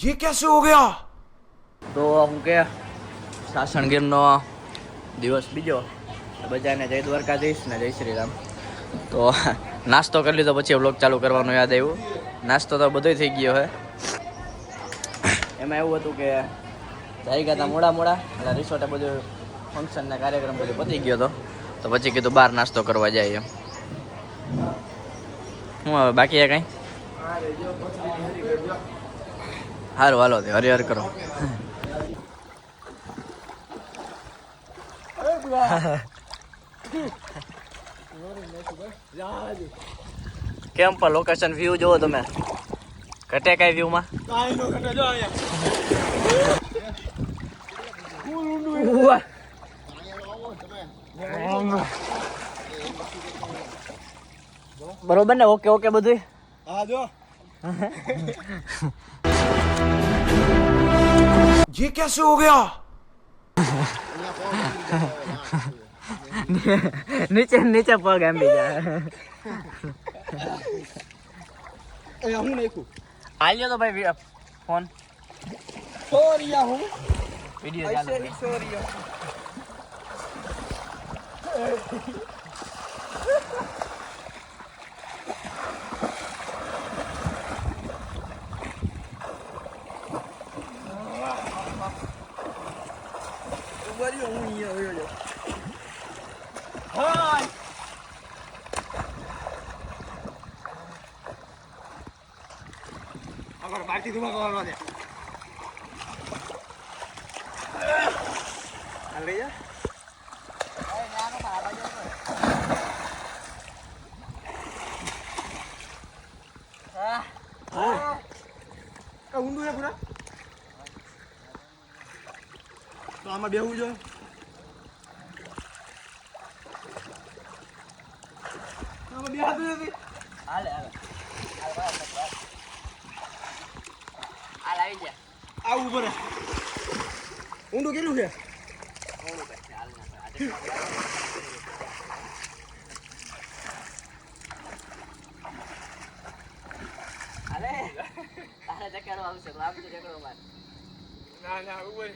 ये कैसे हो गया? તો હું કે સાસણ ગીરનો દિવસ બીજો બધાને જય દ્વારકાધીશ ને જય શ્રી રામ. તો નાસ્તો કરી લીધો પછી વ્લોગ ચાલુ કરવાનું યાદ આવ્યું. નાસ્તો તો બધો થઈ ગયો હે. એમાં એવું હતું કે જઈ ગયા હતા મોડા એટલે રિસોર્ટે બધું ફંક્શન ને કાર્યક્રમ બધું પતી ગયો હતો. તો પછી કીધું બહાર નાસ્તો કરવા જાય એમ. શું હવે બાકી કઈ સારું હાલો તે હરિહર કરો. કેમ પણ લોકેશન વ્યૂ જોવો તમે ઘટે કઈ વ્યૂ માં બરોબર ને? ઓકે ઓકે બધું. हाँ जो ये कैसे हो गया? નીચે નીચે પગ એમ બીજા હું નાખું હાલ્યો તો ભાઈ ફોન સોરિયા હું વિડિયો ચાલુ સોરિયા ઉભર્યો હું અહીંયા આવ્યો જો. હાય અગર બાકી ધુમા કરવા દે આ લઈ જા. ઊંડું છે પૂરા તો આમાં બેહવું જો. આમાં બેહાતું નથી. હાલે હાલે હાલ આવી જા. આવું ઉપર ઊંડું કેટલું છે? હાલે તારે ચક્કર આવશે તો આપજો ચક્કર માર. ના ના ઉપર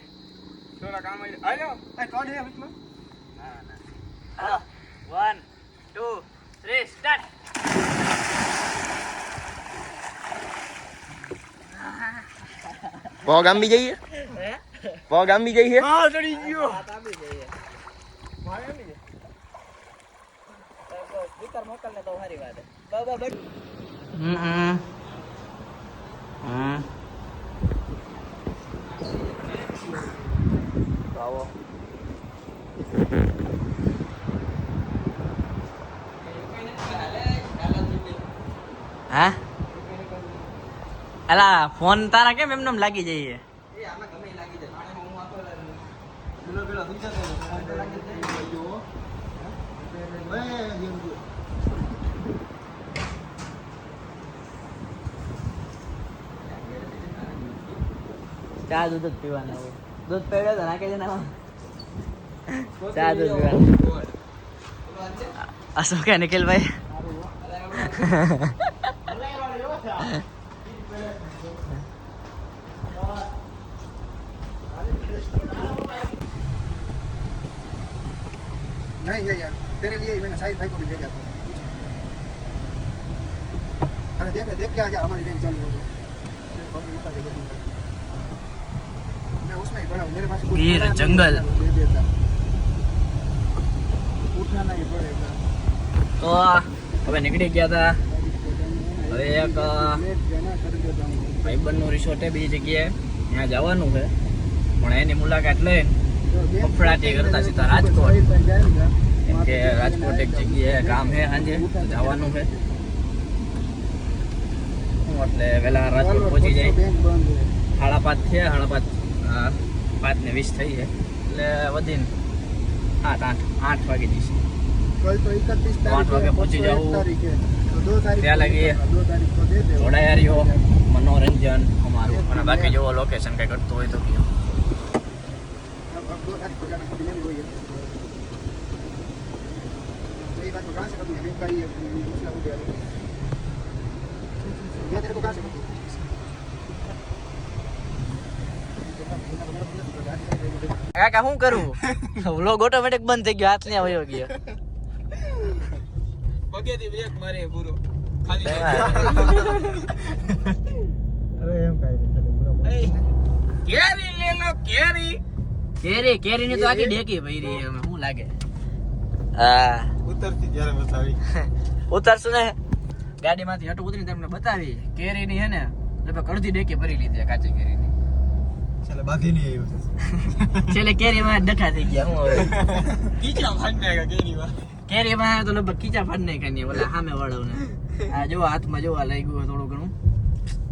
થોડા કામ આવી આયો આ કોણ છે વિચમાં? ના ના હાલો 1 2 3 સ્ટાર્ટ. પગ આંબી જઈએ પગ આંબી જઈએ. હા ચડી ગયો. આપી જઈએ મારે આવી છે. સ્પીકર મોકલ ને તો સારી વાત છે. બાબા આવો હા અલા ફોન તારા કેમ એમને લાગી જઈએ? એ આમાં ગમે લાગી જાય. પાણીમાં હું આપો પેલો પેલો બીજા તો લાગી જાય જો. વે જેમ જો. ચા દૂધ જ પીવાના હોય. દૂધ પીવડે તો નાખી દે ને ચા દૂધ પીવાના. અશોક કે નિખિલભાઈ नहीं ये यार तेरे लिए मैंने साहिद भाई को भी भेजा था. अरे देख क्या आजा हमारी ट्रेन चल रही है. मैं उसमें ही पड़ा हूँ मेरे पास गिर जंगल उठना नहीं पड़ेगा. તો હવે નીકળી ગયા હતા. હવે એક ભાઈબંધનું રિસોર્ટ છે બીજી જગ્યાએ ત્યાં જવાનું છે પણ એની મુલાકાત લઈ ફફડાટી કરતા સીધા રાજકોટ. કેમ કે રાજકોટ એક જગ્યાએ કામ છે સાંજે જવાનું છે એટલે વહેલા રાજકોટ પહોંચી જાય. 5:30 છે 5:20 થઈ છે એટલે વધીને 8 વાગી જઈશ. कल तो 31 8 વાગે પહોંચી જાઉં. तारीख है तो 2 तारीख ત્યાં લગી 2 तारीख को दे दे. જોડાયા રહ્યો મનોરંજન અમારું. અને બાકી જો લોકેશન કઈ કરતું હોય તો કયો. अब 2 तारीख को जाना डिलीवरी हुई है. यही बात तो कहाँ से करूँ हमें का ही दूसरा हो गया. मैं तेरे को कहाँ से करूँ કાકા શું કરું વ્લોગ ઓટોમેટિક બંધ થઈ ગયો હાથ ને વયો ગયો પગેથી બ્રેક મારે પૂરો ખાલી અરે એમ કાઈ કેરી લે લો કેરી ની તો આખી ડેકી ભરી અમે શું લાગે હા ઉતરતી જ્યારે બતાવી ઉતરશું ને ગાડીમાંથી હટું ઉતરીને તમને બતાવી કેરી ની હે ને લગભગ અડધી ડેકી ભરી લીધી કાચી કેરી ની ચાલે બાકી નહીં આવ્યું છેલ્લે કેરી માં ડઠા થઈ ગયા હું હવે કીચા ભાગ નાખ્યા કેરીમાં કેરી માં તો લગભગ કીચા ફાડ નહીં ખાની ઓલા સામે વાળો ને આ જો હાથમાં જોવા લઈ ગયું થોડું ઘણું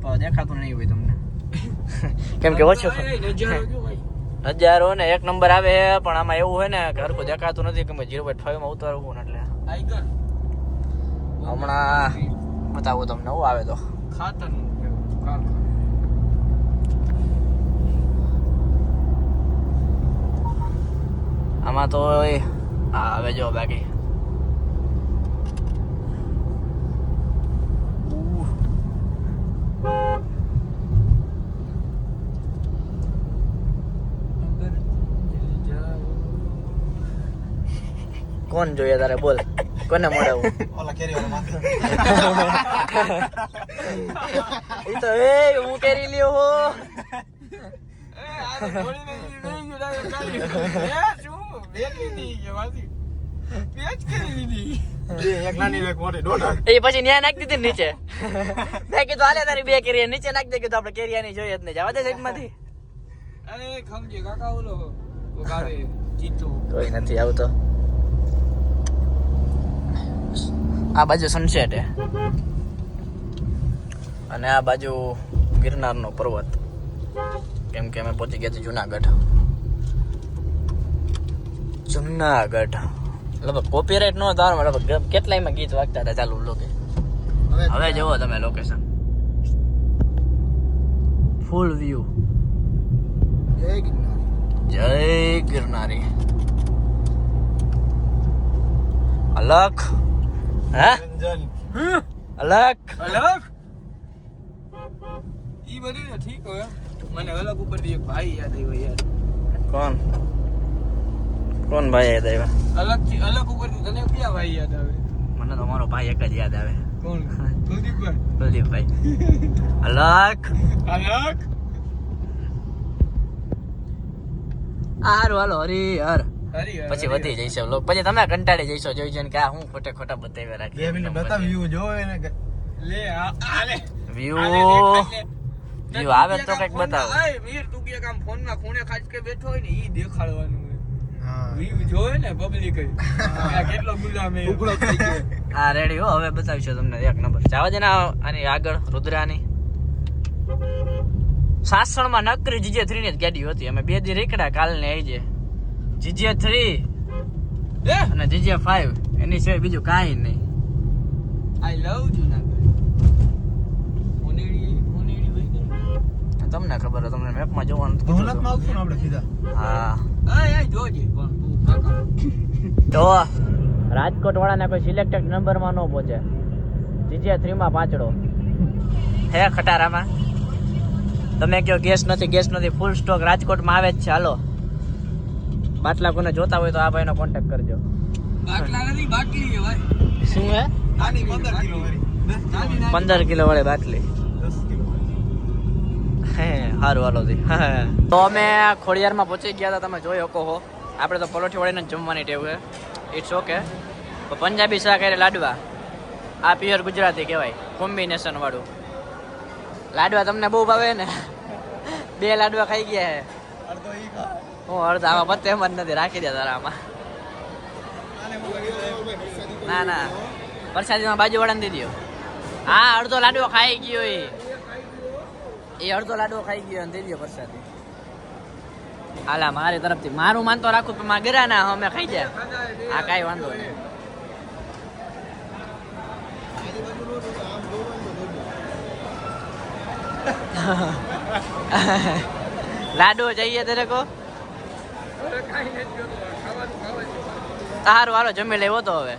તો દેખાતું નહીં હોય તમને કેમ કે ઓછો નજારો ને એક નંબર આવે પણ આમાં એવું હોય ને કે હરખું દેખાતું નથી કે 0.5 માં ઉતારવું ને એટલે આઈગર હમણાં બતાવું તમને હું આવે તો ખાતર આમાં તો આવે જો બાકી કોણ જોઈએ તારે બોલ કોને મળાવું ઓલા કેરી વાળા માથે એ તો એ હું કેરી લ્યો હો એક નાની એક મોટી ડોલર એ પછી ન્યા નાખી દીધી નીચે મેં કીધું હાલે તારી બે કેરી નીચે નાખી દે કીધું આપણે કેરિયાની જોઈએ જ નહીં જવા દે સાઈડ માંથી અરે ખમજે કાકા ઓલો ગાવે ચીચો કોઈ નથી આવતો આ બાજુ સનસેટ હે અને આ બાજુ ગિરનારનો પર્વત કેમ કે અમે પહોંચી ગયા જુનાગઢ લગભગ કોપીરાઇટ નો તાર લગભગ કેટલાયમાં ગીત વાગતા હતા ચાલુ લોકે હવે જોવો તમે લોકેશન ફૂલ વ્યૂ જય ગિરનારી અલખ હા રંજન અલખ અલગ ઈ બધું તો ઠીક હોય મને અલગ ઉપરથી એક ભાઈ યાદ આવ્યો યાર કોણ ભાઈ યાદ આવ્યા અલગ થી અલગ ઉપરથી તને ક્યાં ભાઈ યાદ આવે મને તો મારો ભાઈ એક જ યાદ આવે કોણ કુલદીપભાઈ કુલદીપભાઈ અલખ અલગ હારું હાલો હરિહર હરી પછી વધી જઈશે લોક પછી તમે કંટાળી જઈશો જોઈ જોઈને કે આ હું ખોટા બતાવ્યા 2 રાખી મિનિટ બતાવી વ્યૂ જોવે ને કે લે આ લે વ્યૂ આવે તો કઈક બતાવો આય વીર તું કે કામ ફોન ના ખૂણે ખાસ કે બેઠો હોય ને ઈ દેખાડવાનું હોય હા વ્યૂ જોવે ને પબ્લિક આ કેટલો ગુલામ હે ઉગડો થઈ ગયો હા રેડી હો હવે બતાવીશું તમને એક નંબર જવા દે ને આની આગળ રુદ્રાની સાસણમાં નકરી GJ3 ની જ ગાડી હતી અમે 2 દી રેકડા કાલ ને આવી છે GJ3 અને GJ5 એની સિવાય બીજું કાંઈ નહીં આઈ લવ જુનાગઢ ઓનેડી વઈ ગઈ તમને ખબર હોય તમને મેપમાં જોવાનું તો ભવનાથમાં આવશું ને આપણે સીધા હા આ જોજે પણ તું કાકા તો રાજકોટ વાળાના કોઈ સિલેક્ટેડ નંબરમાં ન પહોંચે GJ3 માં પાંચડો હે ખટારામાં તમે કયો ગેસ નથી ફૂલ સ્ટોક રાજકોટમાં આવે જ છે હાલો બાટલા કોને જોતા હોય તો આ ભાઈનો કોન્ટેક્ટ કરજો બાટલા નથી બાટલી છે ભાઈ શું હે નાની 15 કિલો વાળી 15 કિલો વાળી બાટલી 10 કિલો હે સારું હાલો થી તો અમે ખોડિયારમાં પહોંચી ગયા હતા તમે જોઈ શકો છો આપણે તો પલોઠી વાળીને જ જમવાની ટેવ છે ઇટ્સ ઓકે પંજાબી શાક એટલે લાડવા આ પ્યોર ગુજરાતી કહેવાય કોમ્બિનેશન વાળું લાડવા તમને બહુ ભાવે ને 2 લાડવા ખાઈ ગયા હે અડધો ઈ ખા હું અડધા આમાં પતે એમ જ નથી રાખી દે તારા આમાં ના પ્રસાદીમાં બાજુ વાળાને દીધી હા અડધો લાડવો ખાઈ ગયો એ અડધો લાડવો ખાઈ ગયો અને દીધી પ્રસાદી હાલા મારી તરફથી મારું માનતો રાખું પણ માં ગરા ના અમે ખાઈ જાય હા કાંઈ વાંધો નહીં લાડવો જઈએ તેરે કો સારું હાલો જમી લેવો તો હવે